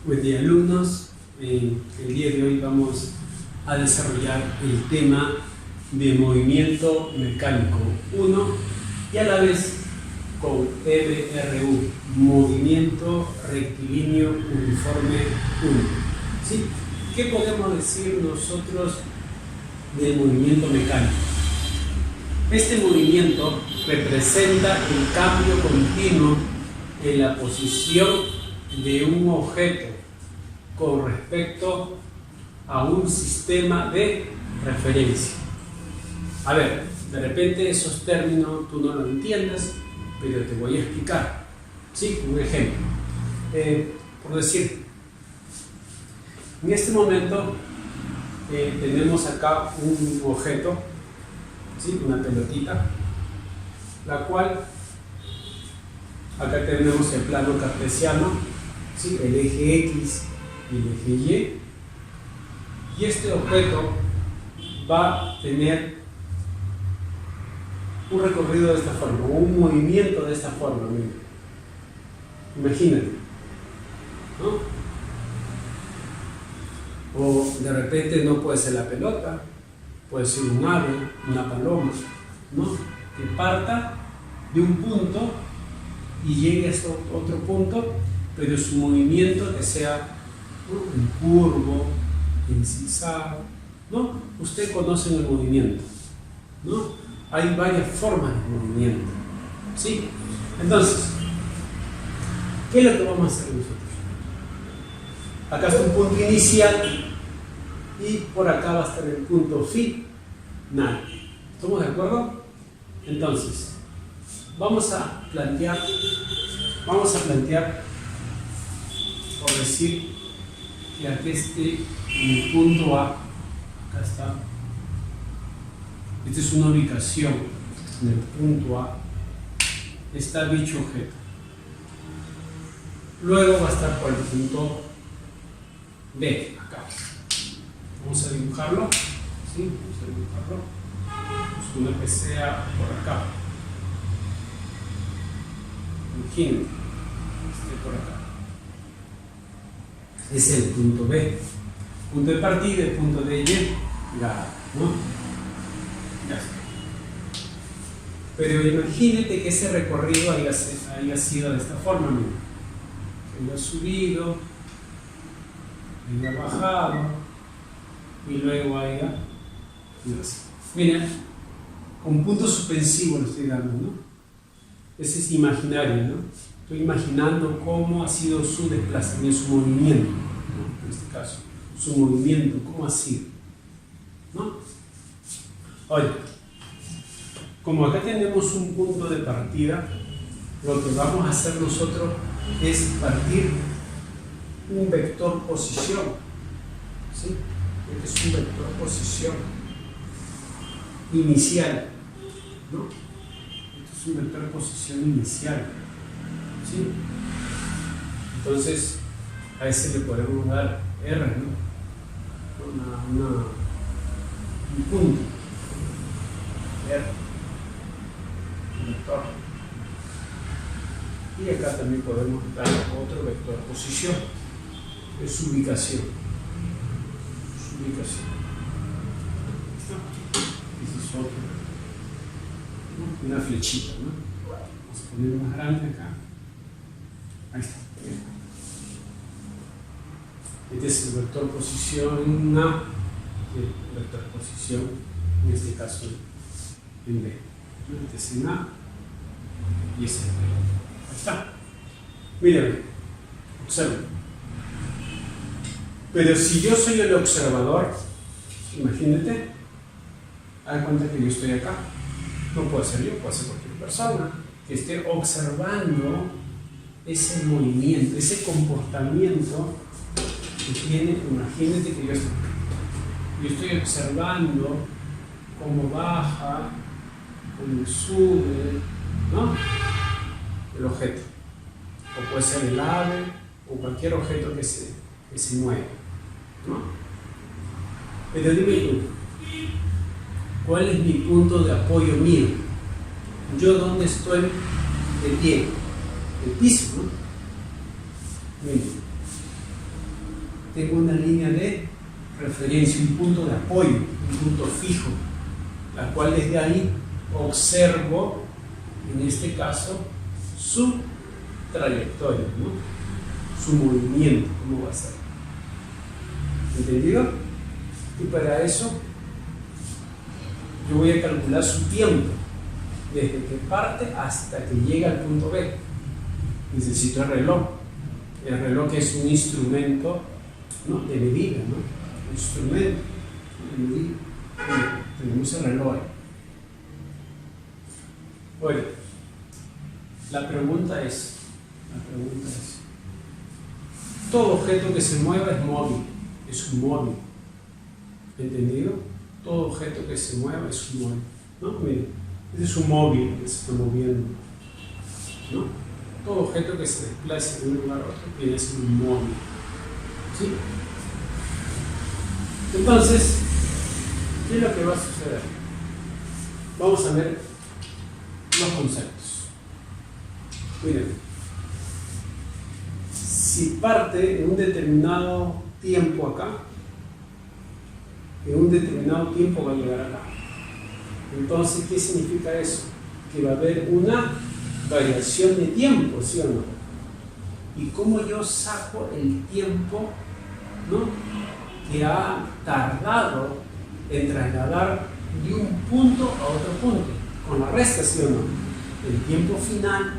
Buen día, alumnos. El día de hoy vamos a desarrollar el tema de movimiento mecánico 1 y a la vez con MRU, movimiento rectilíneo uniforme 1. ¿Sí? ¿Qué podemos decir nosotros del movimiento mecánico? Este movimiento representa el cambio continuo en la posición de un objeto con respecto a un sistema de referencia. A ver, de repente esos términos tú no los entiendes, pero te voy a explicar. ¿Sí? Un ejemplo. Por decir, en este momento tenemos acá un objeto, ¿sí? Una pelotita, la cual acá tenemos el plano cartesiano, ¿sí? El eje X y el eje Y, y este objeto va a tener un recorrido de esta forma, o un movimiento de esta forma. Mira. Imagínate, ¿no? O de repente no puede ser la pelota, puede ser un ave, una paloma, ¿no? Que parta de un punto y llegue a otro punto, pero su movimiento que sea, ¿no?, en curvo, en zigzag, ¿no? Usted conoce el movimiento, ¿no? Hay varias formas de movimiento, ¿sí? Entonces, ¿qué es lo que vamos a hacer nosotros? Acá está un punto inicial y por acá va a estar el punto final. ¿Estamos de acuerdo? Entonces, vamos a plantear, por decir que aquí esté el punto A, acá está. Esta es una ubicación en el punto A, está dicho objeto. Luego va a estar por el punto B, acá. Vamos a dibujarlo, ¿sí? Vamos a dibujarlo. Pues una que sea por acá. Imagínate, esté por acá. Ese es el punto B. Punto de partida, el punto de Y, ya, ¿no? Ya está. Pero imagínate que ese recorrido haya sido de esta forma, mira. Que haya subido, haya bajado y luego haya ido así. Mira, con punto suspensivo lo estoy dando, ¿no? Ese es imaginario, ¿no? Estoy imaginando cómo ha sido su desplazamiento, su movimiento, ¿no? En este caso, su movimiento, cómo ha sido, ¿no? Oye, como acá tenemos un punto de partida, lo que vamos a hacer nosotros es partir un vector posición, ¿sí? Este es un vector posición inicial, ¿no? Este es un vector posición inicial, ¿sí? Entonces, a ese le podemos dar R, ¿no? Un punto. R. Un vector. Y acá también podemos dar otro vector posición. Es su ubicación. Su ubicación. Ese es otro. Una flechita, ¿no? Vamos a poner más grande acá. Ahí está. Este es el vector posición A, el vector posición, en este caso en B. Este es en A y este es en B. Ahí está. Miren, observen. Pero si yo soy el observador, imagínate, haz cuenta que yo estoy acá. No puede ser yo, puede ser cualquier persona que esté observando ese movimiento, ese comportamiento que tiene. Imagínate que yo estoy observando cómo baja, cómo sube, ¿no? El objeto. O puede ser el ave o cualquier objeto que se mueve, ¿no? Pero dime tú, ¿cuál es mi punto de apoyo mío? ¿Yo dónde estoy de pie? El piso, ¿no? Miren. tengo una línea de referencia, un punto de apoyo, un punto fijo, la cual desde ahí observo, en este caso, su trayectoria, ¿no? Su movimiento, cómo va a ser. ¿Entendido? Y para eso yo voy a calcular su tiempo, desde que parte hasta que llega al punto B. Necesito el reloj. El reloj es un instrumento, ¿no?, de medida, ¿no? Instrumento de medida. Bueno, tenemos el reloj ahí. Bueno, la pregunta es, todo objeto que se mueva es móvil, es un móvil. ¿Entendido? Todo objeto que se mueva es un móvil. ¿No? Miren, este es un móvil que se está moviendo. ¿No? Todo objeto que se desplace de un lugar a otro viene a ser un móvil. ¿Sí? Entonces, ¿qué es lo que va a suceder? Vamos a ver los conceptos. Miren, si parte en un determinado tiempo acá, en un determinado tiempo va a llegar acá. Entonces, ¿qué significa eso? Que va a haber una variación de tiempo, ¿sí o no? ¿Y cómo yo saco el tiempo, ¿no?, que ha tardado en trasladar de un punto a otro punto? Con la resta, ¿sí o no? El tiempo final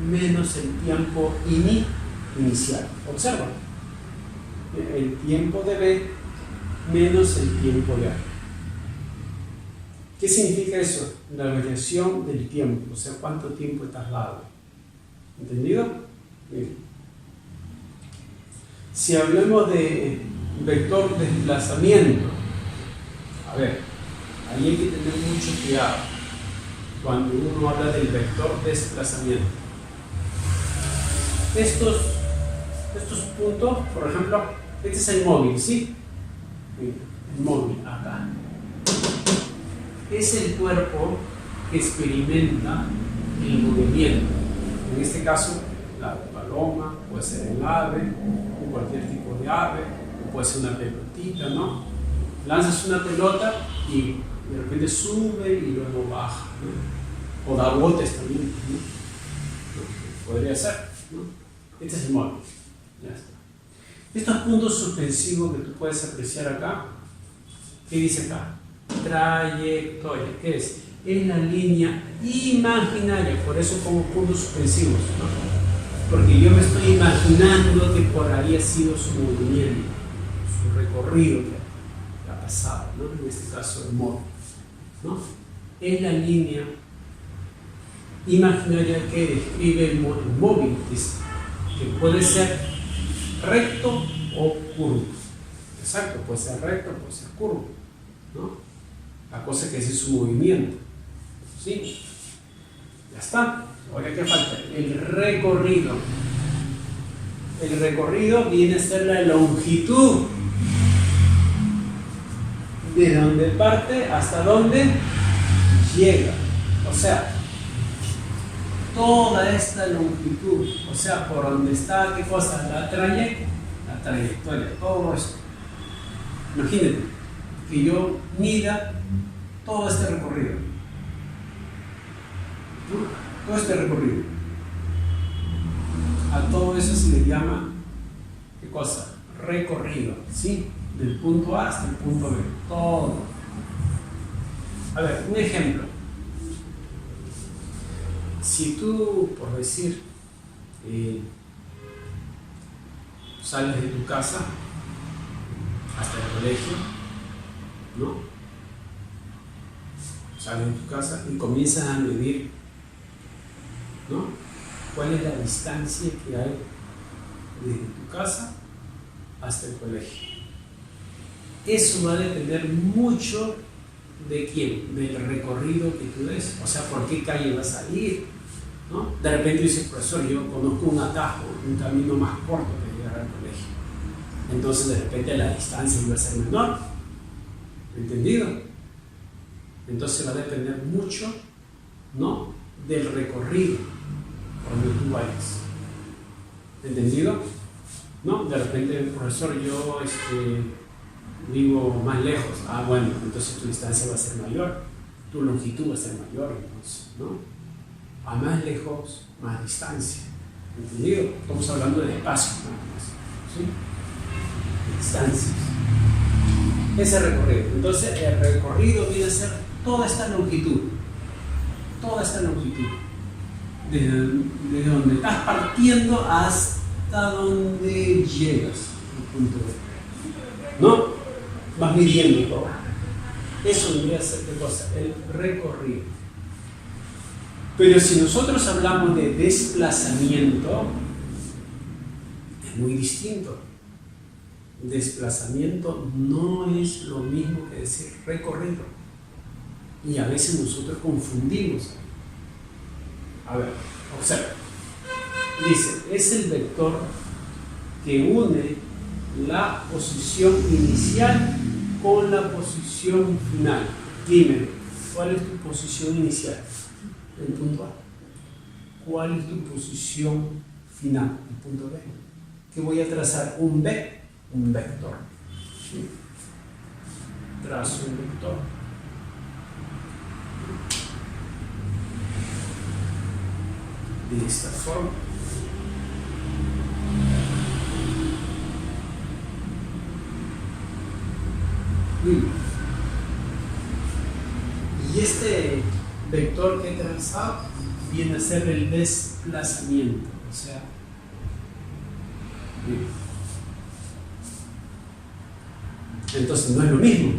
menos el tiempo inicial. Observa. El tiempo de B menos el tiempo de A. ¿Qué significa eso? La variación del tiempo, o sea, cuánto tiempo he tardado. ¿Entendido? Bien. Si hablamos de vector de desplazamiento, a ver, ahí hay que tener mucho cuidado cuando uno habla del vector de desplazamiento. Estos puntos, por ejemplo, este es el móvil, ¿sí? El móvil, acá. Es el cuerpo que experimenta el movimiento. En este caso, la paloma, puede ser el ave, o cualquier tipo de ave, o puede ser una pelotita, ¿no? Lanzas una pelota y de repente sube y luego baja, ¿no? O da botes también, ¿no? Podría ser, ¿no? Este es el móvil. Ya está. Estos puntos suspensivos que tú puedes apreciar acá, ¿qué dice acá? Trayectoria. ¿Qué es? Es la línea imaginaria, por eso pongo puntos suspensivos, ¿no? Porque yo me estoy imaginando que por ahí ha sido su movimiento, su recorrido que ha pasado, ¿no? En este caso el móvil, ¿no? Es la línea imaginaria que describe el móvil, que puede ser recto o curvo. Exacto, puede ser recto, puede ser curvo, ¿no? La cosa que es su movimiento. ¿Sí? Ya está. Ahora, ¿qué falta? El recorrido. El recorrido viene a ser la longitud. De donde parte hasta donde llega. O sea, toda esta longitud. O sea, por donde está, ¿qué cosa? La trayectoria. Todo esto. Imagínate que yo mida todo este recorrido. Todo este recorrido. A todo eso se le llama, ¿qué cosa? Recorrido, ¿sí? Del punto A hasta el punto B. Todo. A ver, un ejemplo. Si tú, por decir, sales de tu casa hasta el colegio, ¿no? Sales de tu casa y comienzas a medir, ¿no? ¿Cuál es la distancia que hay desde tu casa hasta el colegio? Eso va a depender mucho de quién, del recorrido que tú des, o sea, por qué calle vas a ir, ¿no? De repente dices, profesor, yo conozco un atajo, un camino más corto para llegar al colegio. Entonces, de repente la distancia iba a ser menor. ¿Entendido? Entonces va a depender mucho, ¿no?, del recorrido por donde tú vayas. ¿Entendido? ¿no? De repente, profesor, yo vivo más lejos. Ah, bueno, entonces tu distancia va a ser mayor, tu longitud va a ser mayor, entonces, ¿no? A más lejos, más distancia. ¿Entendido? Estamos hablando de espacio, nada más, ¿sí? Distancias. Ese recorrido. Entonces, el recorrido viene a ser toda esta longitud. Toda esta longitud. Desde donde estás partiendo hasta donde llegas. El punto B. ¿No? Vas midiendo todo. Eso vendría a ser ¿qué cosa? El recorrido. Pero si nosotros hablamos de desplazamiento, es muy distinto. Desplazamiento no es lo mismo que decir recorrido. Y a veces nosotros confundimos. A ver, observa. Dice, es el vector que une la posición inicial con la posición final. Dime, ¿cuál es tu posición inicial? El punto A. ¿Cuál es tu posición final? El punto B. ¿Qué voy a trazar? Un B, un vector. ¿Sí? Trazo un vector. De esta forma. Y este vector que he trazado viene a ser el desplazamiento, o sea, entonces no es lo mismo.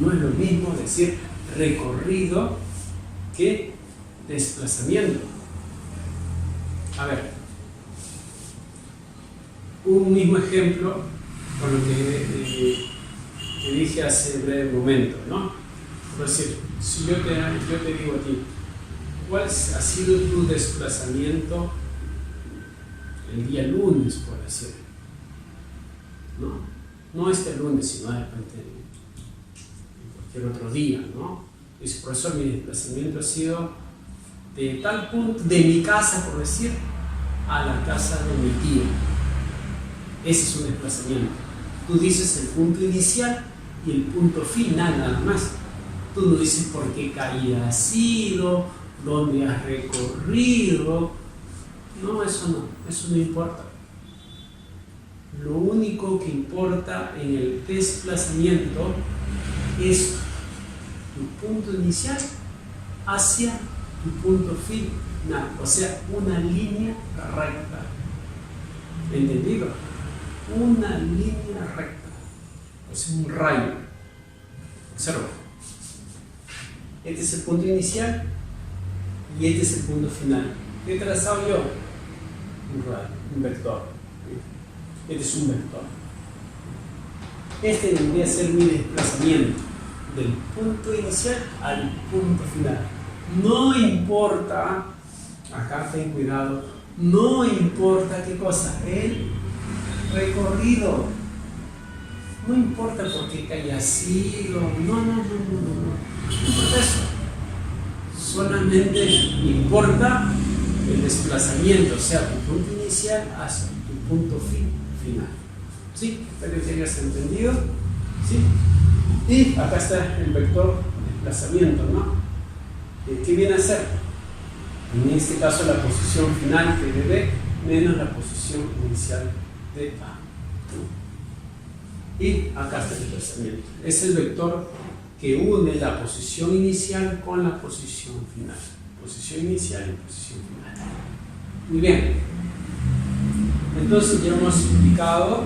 No es lo mismo decir recorrido que desplazamiento. A ver, un mismo ejemplo con lo que dije hace breve momento, ¿no? Por decir, si yo te digo a ti, ¿cuál ha sido tu desplazamiento el día lunes, por decir? No este lunes, sino de repente en cualquier otro día, ¿no? Dice, profesor, mi desplazamiento ha sido de tal punto, de mi casa, por decir, a la casa de mi tía. Ese es un desplazamiento. Tú dices el punto inicial y el punto final, nada más. Tú no dices por qué caída has sido, dónde has recorrido. No, eso no importa. Lo único que importa en el desplazamiento es tu punto inicial hacia tu punto final, o sea, una línea recta. ¿Entendido? Una línea recta, o sea, un rayo. Observa. Este es el punto inicial y este es el punto final. ¿Qué he trazado yo? Un rayo, un vector. Este es un vector. Este debería ser mi desplazamiento del punto inicial al punto final. No importa, acá ten cuidado, no importa qué cosa, el recorrido. No importa por qué haya sido, no importa eso. Solamente importa el desplazamiento, o sea, tu punto inicial hacia tu punto final. ¿Sí? Espero que hayas entendido. ¿Sí? Y acá está el vector desplazamiento, ¿no? ¿Qué viene a ser? En este caso la posición final de B menos la posición inicial de A. Y acá está el desplazamiento. Es el vector que une la posición inicial con la posición final. Posición inicial y posición final. Muy bien. Entonces ya hemos explicado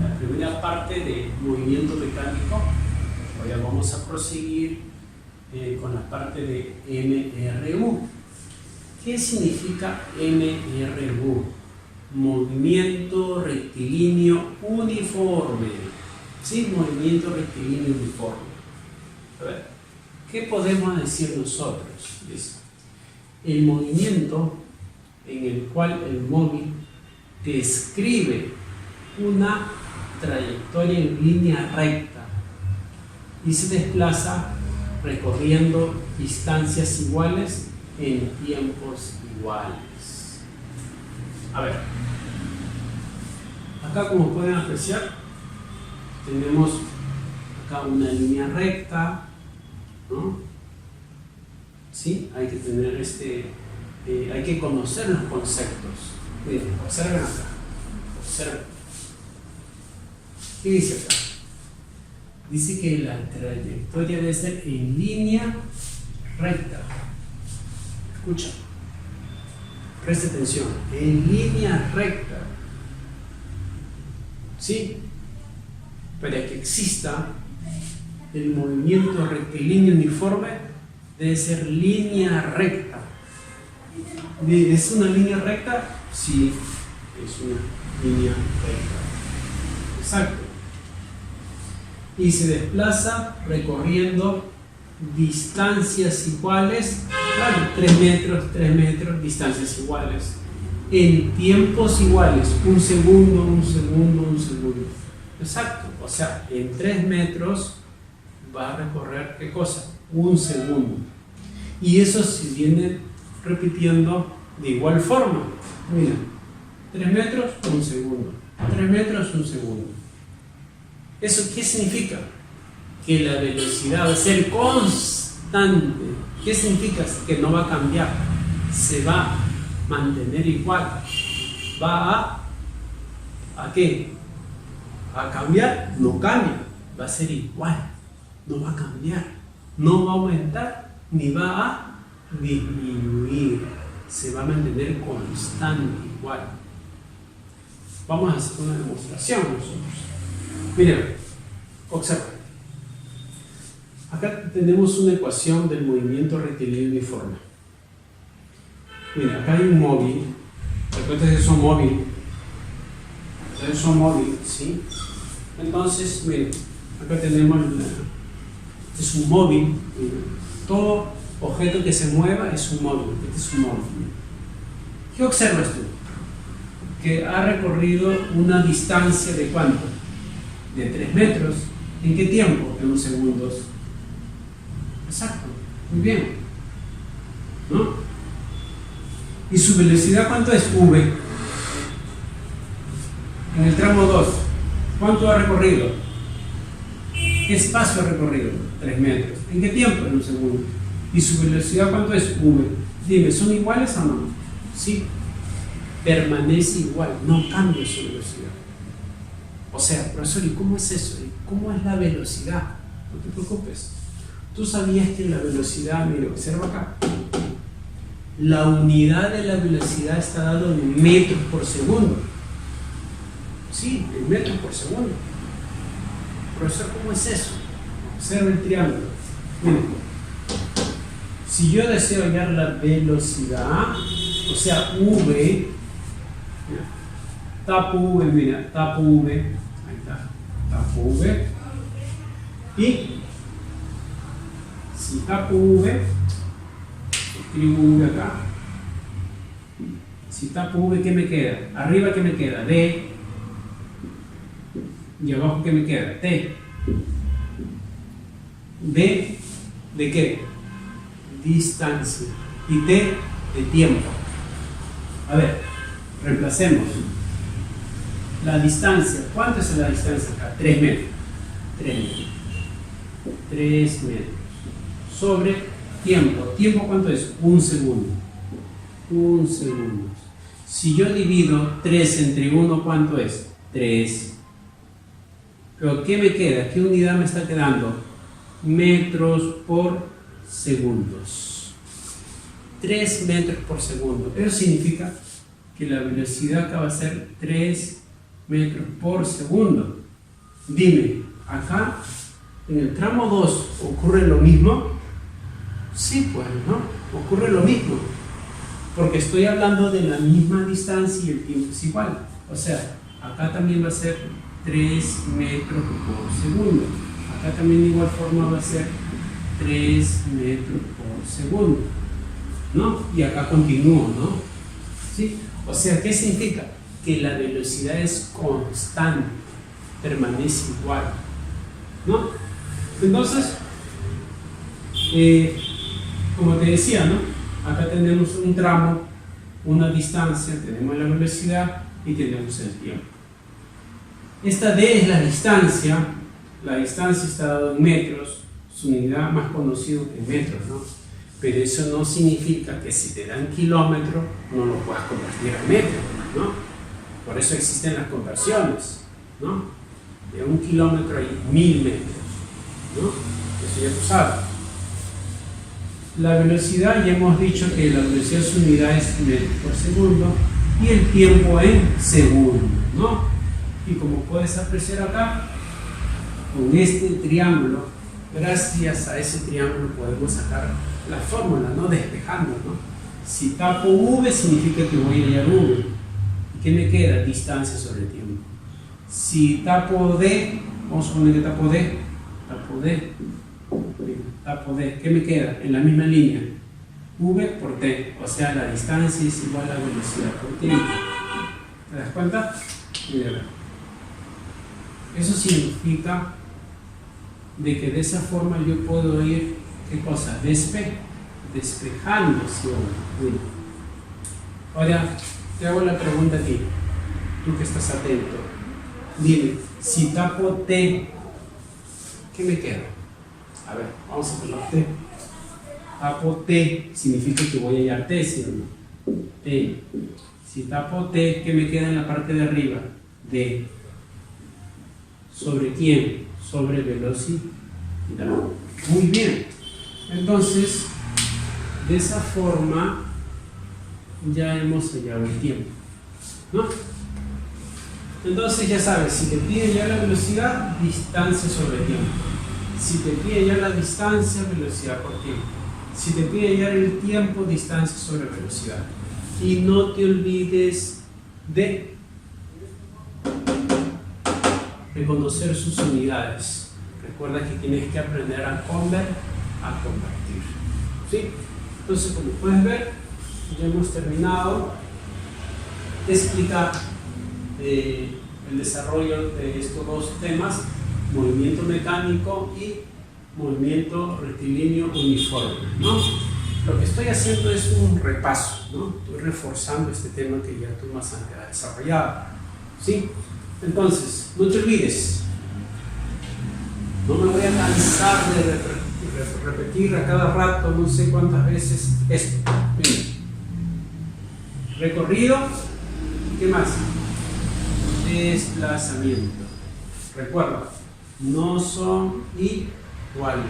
la primera parte de movimiento mecánico. Ahora vamos a proseguir con la parte de MRU. ¿Qué significa MRU? Movimiento rectilíneo uniforme. ¿Sí? Movimiento rectilíneo uniforme. A ver, ¿qué podemos decir nosotros? El movimiento en el cual el móvil describe una trayectoria en línea recta y se desplaza recorriendo distancias iguales en tiempos iguales. A ver, Acá, como pueden apreciar, tenemos acá una línea recta, ¿no? ¿Sí? Hay que tener hay que conocer los conceptos. Miren, observen acá. Observen. ¿Qué dice acá? Dice que la trayectoria debe ser en línea recta. Escucha. Presta atención. En línea recta. ¿Sí? Para que exista el movimiento rectilíneo uniforme, debe ser línea recta. ¿Es una línea recta? Sí, es una línea recta. Exacto. Y se desplaza recorriendo distancias iguales, claro, 3 metros, distancias iguales, en tiempos iguales, un segundo. Exacto, o sea, en 3 metros va a recorrer, ¿qué cosa? 1 segundo. Y eso se viene repitiendo de igual forma. Mira, 3 metros, 1 segundo. 3 metros, 1 segundo. ¿Eso qué significa? Que la velocidad va a ser constante. ¿Qué significa? Que no va a cambiar. Se va a mantener igual. ¿Va a qué? ¿A cambiar? No cambia. Va a ser igual. No va a cambiar. No va a aumentar ni va a disminuir. Se va a mantener constante igual. Vamos a hacer una demostración nosotros. Miren, observen. Acá tenemos una ecuación del movimiento rectilíneo uniforme. Mira, acá hay un móvil. Recuerden que es un móvil. Es un móvil, ¿sí? Entonces, miren, acá tenemos es un móvil. Miren, todo objeto que se mueva es un móvil. Este es un móvil. ¿Qué observas tú? Que ha recorrido una distancia de ¿cuánto? De 3 metros. ¿En qué tiempo? En 1 segundo. Exacto, muy bien, ¿no? ¿Y su velocidad cuánto es? V. En el tramo 2, ¿cuánto ha recorrido? ¿Qué espacio ha recorrido? 3 metros. ¿En qué tiempo? En 1 segundo. ¿Y su velocidad cuánto es? V. Dime, ¿son iguales o no? Sí. Permanece igual, no cambia su velocidad. O sea, profesor, ¿y cómo es eso? ¿Cómo es la velocidad? No te preocupes. ¿Tú sabías que la velocidad, mira, observa acá, la unidad de la velocidad está dado en metros por segundo? Sí, en metros por segundo. Profesor, ¿cómo es eso? Observa el triángulo. Mira, si yo deseo hallar la velocidad, o sea, V, mira, tapo V, mira, tapo V, ahí está, tapo V, y si tapo V, escribo V acá. Si tapo V, ¿qué me queda? Arriba, ¿qué me queda? D. Y abajo, ¿qué me queda? T. D, ¿de qué? Distancia. Y T, de tiempo. A ver, reemplacemos. La distancia. ¿Cuánto es la distancia acá? 3 metros. 3 metros. 3 metros. Sobre tiempo. ¿Tiempo cuánto es? 1 segundo. 1 segundo. Si yo divido 3 entre 1, ¿cuánto es? 3. Pero ¿qué me queda? ¿Qué unidad me está quedando? Metros por segundos. 3 metros por segundo. Eso significa que la velocidad acá va a ser 3 metros por segundo. Dime, acá en el tramo 2 ocurre lo mismo. Sí, pues, ¿no? Ocurre lo mismo. Porque estoy hablando de la misma distancia y el tiempo es igual. O sea, acá también va a ser 3 metros por segundo. Acá también de igual forma va a ser 3 metros por segundo. ¿No? Y acá continúo, ¿no? ¿Sí? O sea, ¿qué significa? Que la velocidad es constante, permanece igual. ¿No? Entonces, como te decía, ¿no? Acá tenemos un tramo, una distancia, tenemos la velocidad y tenemos el tiempo. Esta D es la distancia está dada en metros, su unidad más conocida que metros, ¿no? Pero eso no significa que si te dan kilómetro no lo puedas convertir a metro, ¿no? Por eso existen las conversiones, ¿no? De 1 kilómetro hay 1000 metros, ¿no? Eso ya tú sabes. La velocidad, ya hemos dicho que la velocidad su unidad es metros por segundo y el tiempo en segundos, ¿no? Y como puedes apreciar acá, con este triángulo, gracias a ese triángulo podemos sacar la fórmula, ¿no? Despejando, ¿no? Si tapo V significa que voy a hallar V. ¿Y qué me queda? Distancia sobre tiempo. Si tapo D, vamos a poner que tapo D, ¿qué me queda? En la misma línea, V por T, o sea, la distancia es igual a la velocidad por tiempo. ¿Te das cuenta? Mira. Eso significa de que de esa forma yo puedo ir, ¿qué cosa? Despejando, ¿sí? Ahora, te hago la pregunta a ti, tú que estás atento. Dime, si tapo T, ¿qué me queda? A ver, vamos a poner T. Tapo T, significa que voy a hallar T, ¿sí o no? T. Si tapo T, ¿qué me queda en la parte de arriba? D. ¿Sobre quién? Sobre velocidad. Muy bien. Entonces, de esa forma, ya hemos hallado el tiempo, ¿no? Entonces ya sabes, si te piden ya la velocidad, distancia sobre tiempo. Si te piden ya la distancia, velocidad por tiempo. Si te piden ya el tiempo, distancia sobre velocidad. Y no te olvides de reconocer sus unidades. Recuerda que tienes que aprender a convertir. ¿Sí? Entonces, como puedes ver, ya hemos terminado de explicar el desarrollo de estos dos temas, movimiento mecánico y movimiento rectilíneo uniforme, ¿no? Lo que estoy haciendo es un repaso, ¿no? Estoy reforzando este tema que ya tú más antes has desarrollado, ¿sí? Entonces, no te olvides, no me voy a cansar de repetir a cada rato, no sé cuántas veces esto. Mira. Recorrido, ¿qué más? Desplazamiento. Recuerda, no son iguales.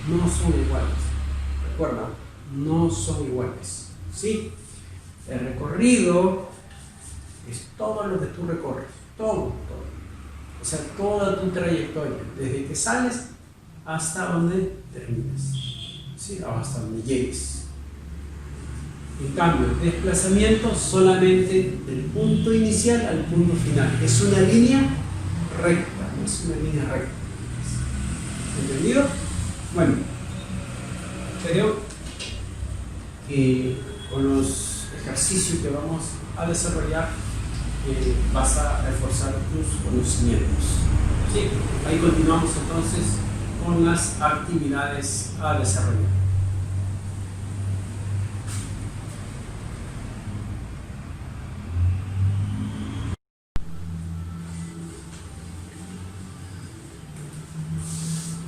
No son iguales. Recuerda, no son iguales. ¿Sí? El recorrido es todo lo que tú recorres. Todo. O sea, toda tu trayectoria. Desde que sales hasta donde terminas. ¿Sí? O hasta donde llegues. En cambio, el desplazamiento solamente del punto inicial al punto final. Es una línea recta, no es una línea recta. ¿Entendido? Bueno, creo que con los ejercicios que vamos a desarrollar vas a reforzar tus conocimientos. ¿Sí? Ahí continuamos entonces con las actividades a desarrollar.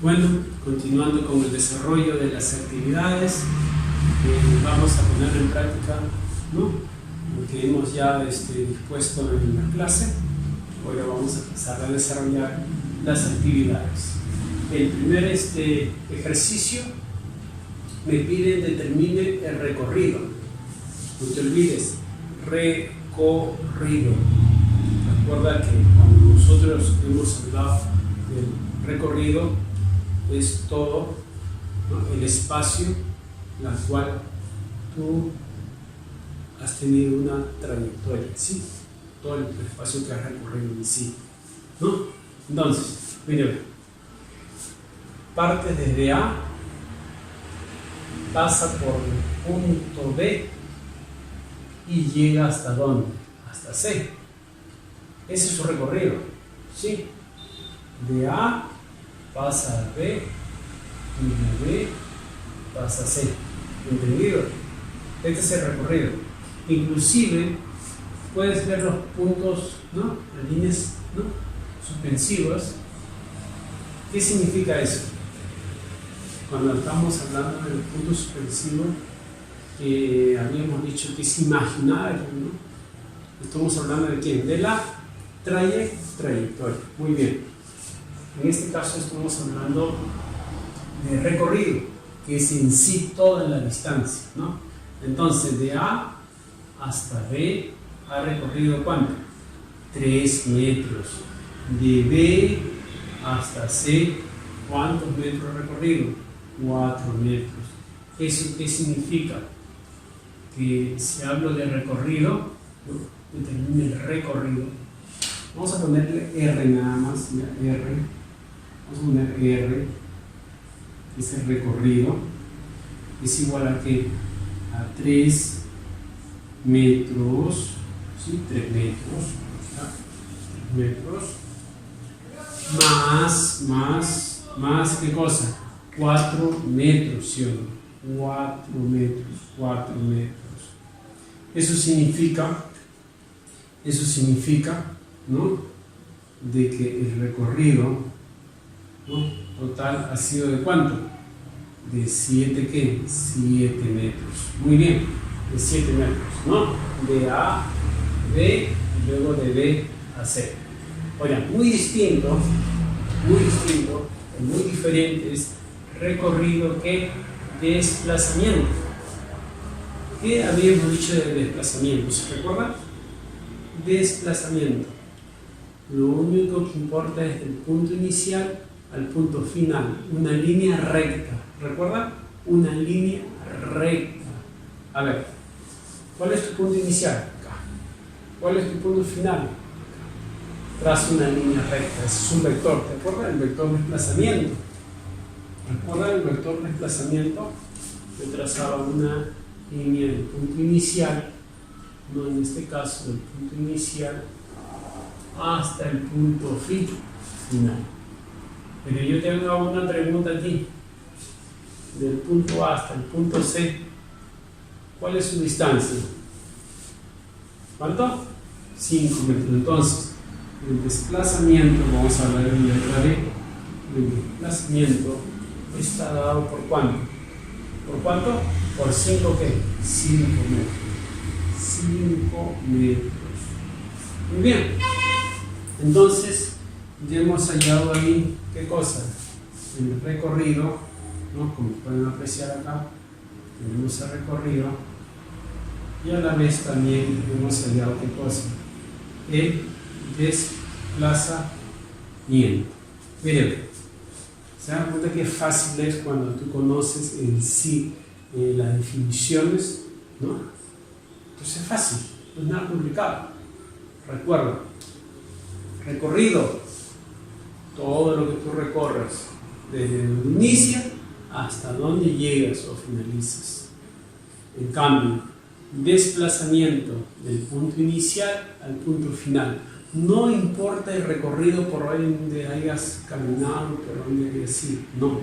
Bueno, continuando con el desarrollo de las actividades, vamos a poner en práctica, ¿no?, lo que hemos ya dispuesto en la clase. Ahora vamos a empezar a desarrollar las actividades. El primer ejercicio me pide determine el recorrido. No te olvides, recorrido. Recuerda que cuando nosotros hemos hablado del recorrido, es todo, ¿no?, el espacio en el cual tú has tenido una trayectoria, ¿sí? Todo el espacio que has recorrido en sí, ¿no? Entonces, mira, parte desde A, pasa por el punto B y llega hasta ¿dónde? Hasta C. Ese es su recorrido, ¿sí? De A pasa a B y de B pasa a C. ¿Entendido? Este es el recorrido. Inclusive puedes ver los puntos, ¿no?, las líneas, ¿no?, suspensivos. ¿Qué significa eso? Cuando estamos hablando del punto suspensivo, que habíamos dicho que es imaginario, ¿no? Estamos hablando de quién? De la trayectoria. Muy bien. En este caso estamos hablando de recorrido, que es en sí toda la distancia, ¿no? Entonces, de A hasta B ha recorrido ¿cuánto? 3 metros. De B hasta C, ¿cuántos metros recorrido? 4 metros. ¿Eso qué significa? Que si hablo de recorrido, ¿no? Determine el recorrido. Vamos a ponerle R nada más, ¿ya? R. Vamos a poner R, es el recorrido, es igual a ¿qué? A 3 metros, ¿sí? 3 metros, ¿ya? 3 metros, más, ¿qué cosa? 4 metros, ¿sí o no? 4 metros. Eso significa, ¿no? De que el recorrido, ¿no? Total ha sido ¿de cuánto? De 7, ¿qué? 7 metros. Muy bien, de 7 metros, ¿no? De A a B y luego de B a C. Oigan, muy distinto, muy diferente es recorrido que desplazamiento. ¿Qué habíamos dicho de desplazamiento? ¿Se recuerdan? Desplazamiento. Lo único que importa es del punto inicial al punto final. Una línea recta. ¿Recuerdan? Una línea recta. A ver, ¿cuál es tu punto inicial? Acá. ¿Cuál es tu punto final? Acá. Traza una línea recta. Ese es un vector. ¿Te acuerdas? El vector desplazamiento. ¿Recuerdan el vector desplazamiento? Yo trazaba una línea del punto inicial, no en este caso del punto inicial, hasta el punto final. Pero yo te hago una pregunta aquí. Del punto A hasta el punto C, ¿cuál es su distancia? ¿Cuánto? 5 metros. Entonces, el desplazamiento, vamos a hablar en letra B, el desplazamiento está dado por ¿cuánto? ¿Por cuánto? Por 5 ¿qué? 5 metros. 5 metros. Muy bien. Entonces, ya hemos hallado ahí, ¿qué cosa? El recorrido, ¿no? Como pueden apreciar acá, tenemos el recorrido. Y a la vez también hemos hallado, ¿qué cosa? El desplazamiento. Miren, se dan cuenta que fácil es cuando tú conoces en sí las definiciones, ¿no? Entonces es fácil, no es nada complicado. Recuerda, recorrido, todo lo que tú recorres, desde donde inicia hasta donde llegas o finalizas. En cambio, desplazamiento del punto inicial al punto final. No importa el recorrido por donde hayas caminado, por donde hayas ido, no.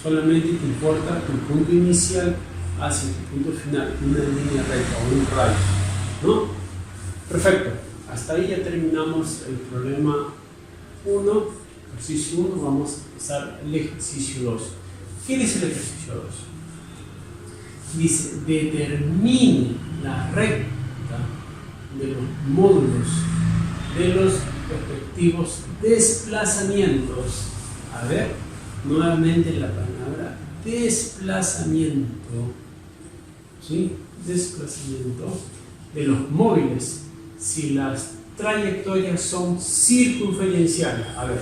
Solamente te importa tu punto inicial hacia tu punto final, una línea recta o un rayo, ¿no? Perfecto. Hasta ahí ya terminamos el problema 1, ejercicio 1. Vamos a empezar el ejercicio 2. ¿Qué dice el ejercicio 2? Dice, determine la recta de los módulos de los respectivos desplazamientos. A ver, nuevamente la palabra desplazamiento, ¿sí? Desplazamiento de los móviles si las trayectorias son circunferenciales. A ver,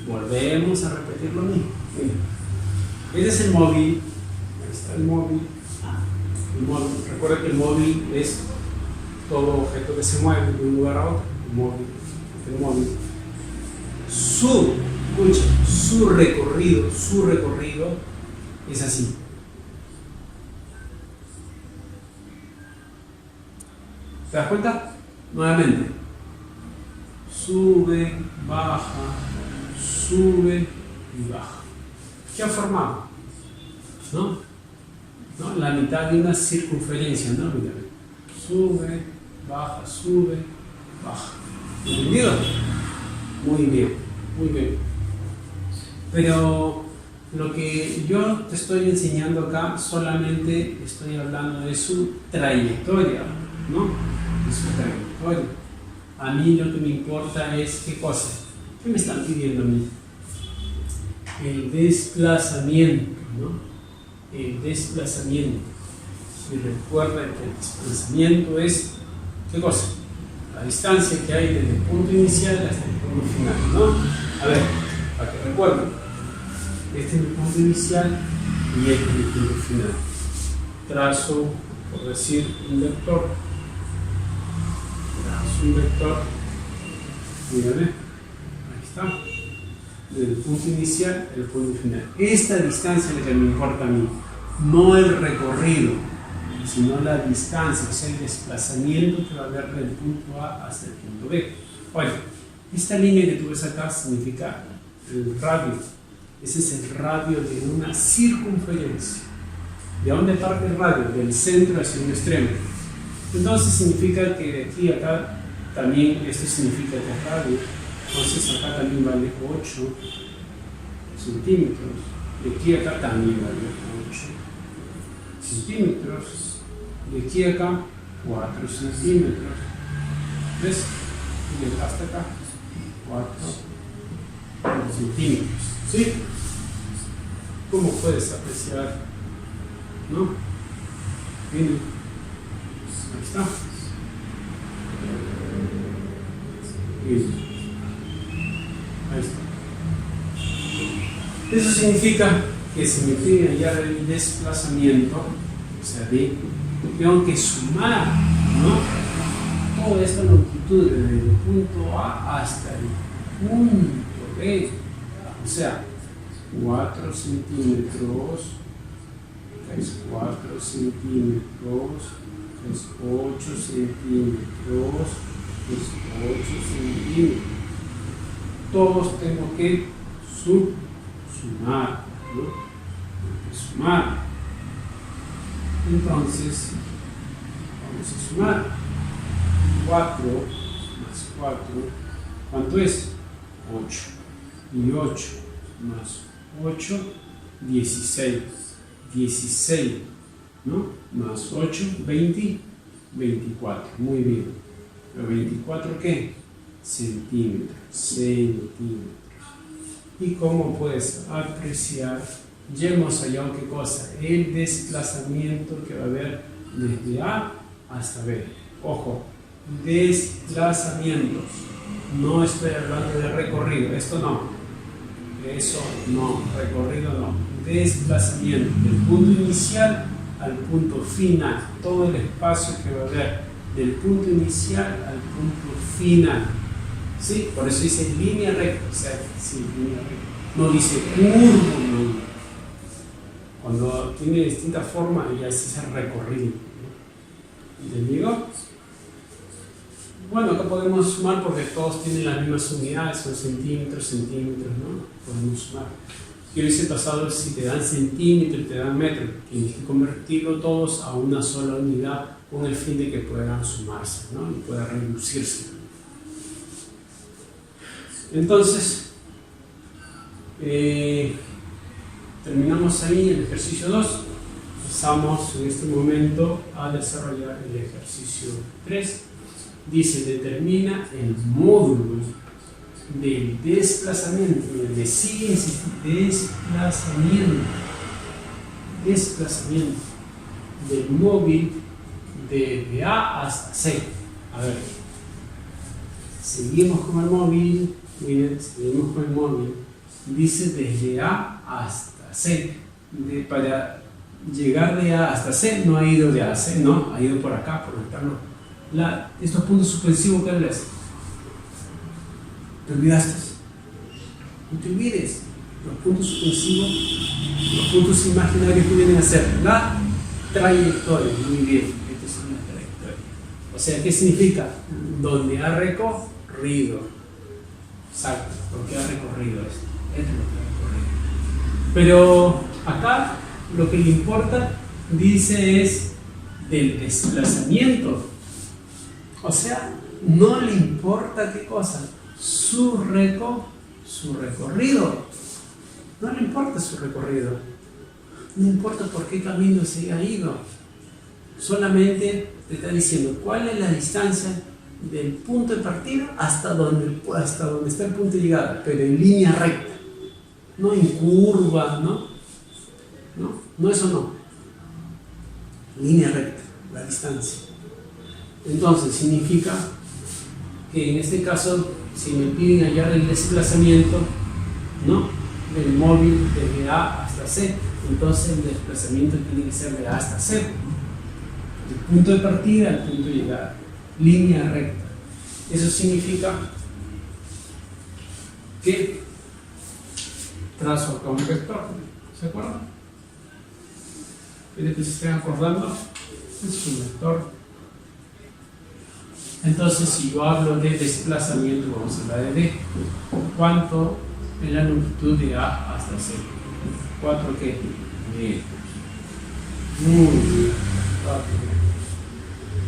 volvemos a repetir lo mismo. Este es el móvil. Ahí está el móvil. Recuerda que el móvil es todo objeto que se mueve de un lugar a otro. El móvil. Su recorrido es así. ¿Te das cuenta? Nuevamente. Sube, baja, sube y baja. ¿Qué ha formado? ¿No? La mitad de una circunferencia, ¿no? Mira. Sube, baja, ¿entendido? Muy bien, muy bien. Pero lo que yo te estoy enseñando acá solamente estoy hablando de su trayectoria, ¿no? De su trayectoria. A mí lo que me importa es qué cosa. ¿Qué me están pidiendo a mí? El desplazamiento, ¿no? El desplazamiento. Y recuerda que el desplazamiento es ¿qué cosa? La distancia que hay desde el punto inicial hasta el punto final, ¿no? A ver, para que recuerden, este es el punto inicial y este es el punto final. Trazo, por decir, un vector. Trazo un vector. Mírame, ahí está. Desde el punto inicial al punto final. Esta distancia es la que me importa a mí, no el recorrido, sino la distancia, o sea, el desplazamiento que va a haber del punto A hasta el punto B. Oye, esta línea que tú ves acá significa el radio. Ese es el radio de una circunferencia. ¿De dónde parte el radio? Del centro hacia un extremo. Entonces significa que de aquí a acá también esto significa que es radio. Entonces acá también vale 8 centímetros. De aquí a acá también vale 8 centímetros. De aquí a acá 4 centímetros. ¿Ves? Y hasta acá 4 centímetros. ¿Sí? ¿Cómo puedes apreciar? ¿No? Bien. Ahí está. Bien. Ahí está. Eso significa que si me piden hallar el desplazamiento, o sea, tengo que sumar, ¿no? Toda esta longitud desde el punto A hasta el punto B. O sea, 4 centímetros, es 4 centímetros, es 8 centímetros, es 8 centímetros. Todos tengo que sumar, ¿no? Tengo que sumar. Entonces, vamos a sumar 4 más 4, ¿cuánto es? 8. Y 8 más 8, 16. 16, ¿no? Más 8, 20, 24. Muy bien. ¿Pero 24 qué? Centímetros. ¿Y cómo puedes apreciar? Ya hemos hallado qué cosa, el desplazamiento que va a haber desde A hasta B. Ojo, desplazamientos. No estoy hablando de recorrido, esto no. Eso no, recorrido no. Desplazamiento del punto inicial al punto final. Todo el espacio que va a haber del punto inicial al punto final. ¿Sí? Por eso dice línea recta. O sea, sí, línea recta. No dice curvo, no. Cuando tiene distinta forma, ya es ese recorrido. ¿Entendido? Bueno, acá podemos sumar porque todos tienen las mismas unidades, son centímetros, ¿no? Podemos sumar. Yo hubiese pasado si te dan centímetros y te dan metros, tienes que convertirlo todos a una sola unidad con el fin de que puedan sumarse, ¿no? Y pueda reducirse. Entonces, terminamos ahí el ejercicio 2. Pasamos en este momento a desarrollar el ejercicio 3. Dice, determina el módulo del desplazamiento. Le sigue insistiendo, desplazamiento del móvil de A hasta C. A ver, seguimos con el móvil. Miren, seguimos con el móvil. Dice desde A hasta C. Para llegar de A hasta C, no ha ido de A a C, no, ha ido por acá, por el plano. Estos puntos suspensivos, ¿qué les? ¿Te olvidaste? No te olvides. Los puntos suspensivos, los puntos imaginarios que vienen a ser la trayectoria. Muy bien, esta es una trayectoria. O sea, ¿qué significa? Donde ha recorrido. Exacto, porque ha recorrido esto. Esto es lo que ha recorrido. Pero acá lo que le importa, dice, es del desplazamiento. O sea, no le importa qué cosa, su recorrido. No le importa su recorrido. No importa por qué camino se ha ido. Solamente te está diciendo cuál es la distancia del punto de partida hasta donde está el punto de llegada, pero en línea recta. No en curva, ¿no? No, eso no. Línea recta, la distancia. Entonces, significa que en este caso, si me piden hallar el desplazamiento, ¿no?, del móvil desde A hasta C, entonces el desplazamiento tiene que ser de A hasta C. Del punto de partida al punto de llegada. Línea recta. Eso significa que trazo acá un vector. ¿Se acuerdan? ¿Quieren que se estén acordando? Es un vector. Entonces, si yo hablo de desplazamiento, vamos a hablar de D. ¿Cuánto es la longitud de A hasta C? 4 ¿qué? Metros. Muy bien. 4 metros.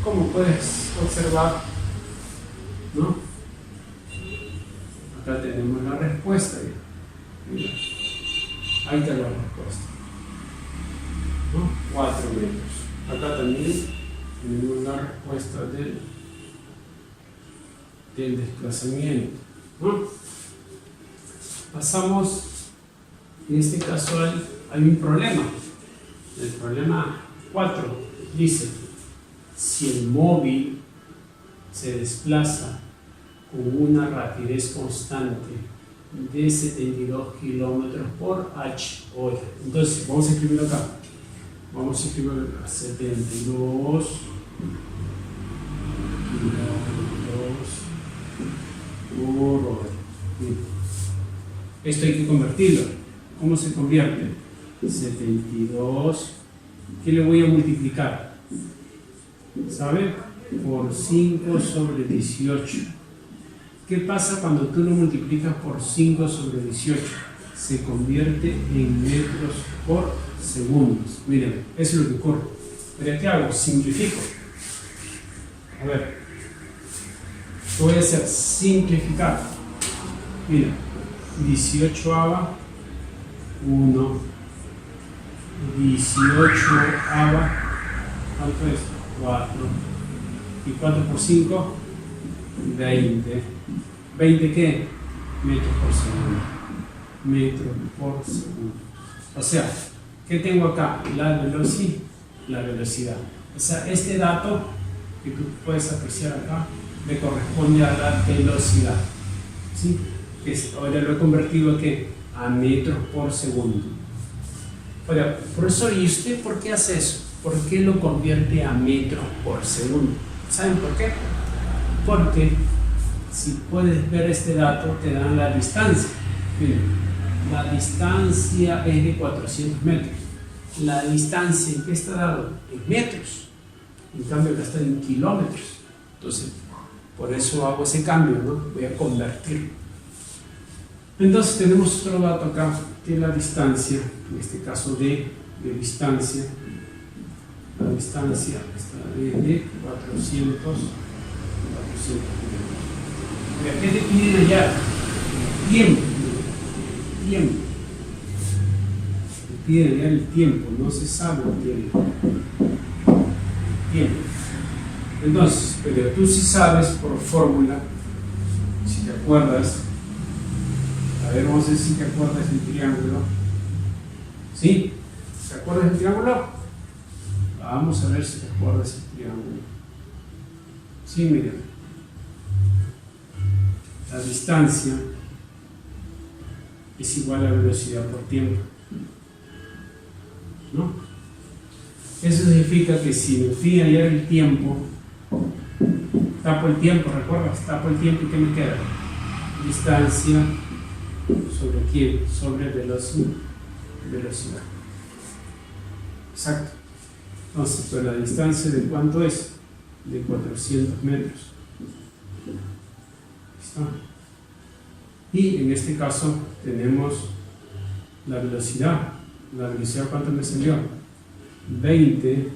Como puedes observar, ¿no? Acá tenemos la respuesta. Mira. Ahí está la respuesta, ¿no? 4 metros. Acá también tenemos la respuesta del desplazamiento, ¿no? Pasamos, en este caso hay un problema. El problema 4 dice: si el móvil se desplaza con una rapidez constante de 72 kilómetros por h/hora. Entonces, vamos a escribirlo acá. Vamos a escribirlo acá. 72 kilómetros por hora. Bien. Esto hay que convertirlo. ¿Cómo se convierte? 72. ¿Qué le voy a multiplicar? ¿Sabe? Por 5 sobre 18. ¿Qué pasa cuando tú lo multiplicas por 5 sobre 18? Se convierte en metros por segundos. Miren, eso es lo que ocurre. Pero ¿qué hago? Simplifico. A ver, ¿qué voy a hacer? Simplificar. Mira, 18ava, 1, 18ava, ¿cuánto es? 4. ¿Y 4 por 5? 20. ¿20 qué? Metros por segundo. Metros por segundo. O sea, ¿qué tengo acá? La velocidad. O sea, este dato que tú puedes apreciar acá le corresponde a la velocidad. ¿Sí? Ahora lo he convertido ¿a qué? A metros por segundo. Ahora, profesor, ¿y usted por qué hace eso? ¿Por qué lo convierte a metros por segundo? ¿Saben por qué? Porque si puedes ver este dato, te dan la distancia. Miren, la distancia es de 400 metros. La distancia en que está dado en metros. En cambio, acá está en kilómetros. Entonces, por eso hago ese cambio, ¿no? Voy a convertir. Entonces, tenemos otro dato acá, que es la distancia, en este caso de distancia. La distancia está de 400. ¿Qué te piden allá? Tiempo. Te piden allá el tiempo, no se sabe el tiempo. Entonces, pero tú sí sabes por fórmula, si te acuerdas. A ver, vamos a ver si te acuerdas del triángulo. ¿Sí? ¿Te acuerdas del triángulo? Vamos a ver si te acuerdas del triángulo. Sí, mira. La distancia es igual a la velocidad por tiempo. ¿No? Eso significa que si me fui a hallar el tiempo, tapo el tiempo, ¿recuerdas? Tapo el tiempo y ¿qué me queda? Distancia sobre quién? Sobre velocidad. Exacto. Entonces, pues la distancia de cuánto es? De 400 metros. ¿Está? Y en este caso tenemos la velocidad. ¿La velocidad cuánto me salió? 20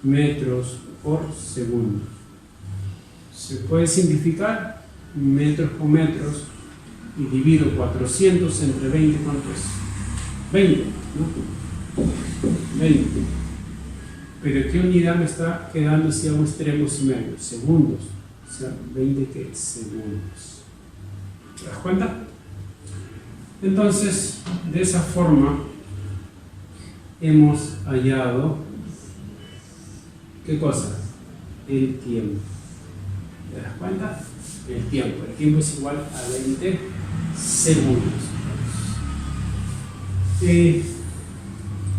metros por segundo. ¿Se puede simplificar? metros con metros y divido 400 entre 20, ¿cuánto es? 20, ¿no? 20. Pero ¿qué unidad me está quedando si hago extremos y medios? Segundos. O sea, 20 ¿qué? Segundos. ¿Te das cuenta? Entonces, de esa forma, hemos hallado, ¿qué cosa? El tiempo. ¿Te das cuenta? El tiempo. El tiempo es igual a 20 segundos.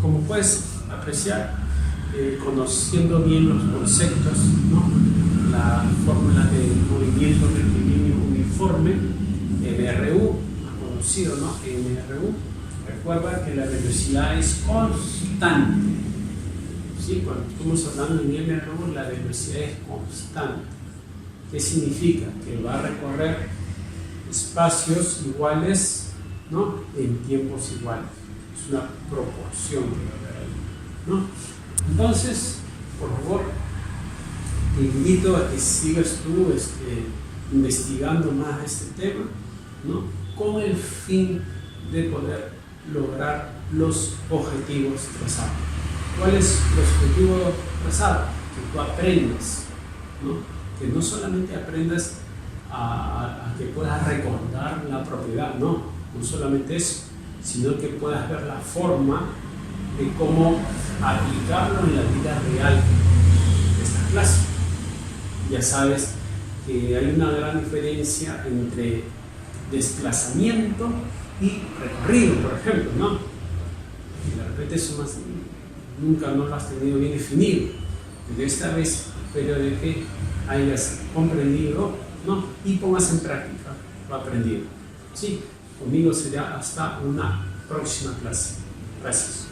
Como puedes apreciar, conociendo bien los conceptos, ¿no? La fórmula de movimiento rectilíneo uniforme, MRU, conocido, ¿no? MRU, recuerda que la velocidad es constante. ¿Sí? Cuando estamos hablando en MRU, la velocidad es constante. ¿Qué significa? Que va a recorrer espacios iguales, ¿no? En tiempos iguales. Es una proporción que va a haber ahí, ¿no? Entonces, por favor, te invito a que sigas tú investigando más este tema, ¿no? Con el fin de poder lograr los objetivos trazados. ¿Cuál es el objetivo trazado? Que tú aprendas, ¿no? Que no solamente aprendas a que puedas recordar la propiedad, no solamente eso, sino que puedas ver la forma de cómo aplicarlo en la vida real de esta clase. Ya sabes que hay una gran diferencia entre desplazamiento y recorrido, por ejemplo, ¿no? Y de repente eso más nunca no lo has tenido bien definido, pero esta vez espero de que hayas comprendido, ¿no? Y pongas en práctica lo aprendido. Sí, conmigo será hasta una próxima clase. Gracias.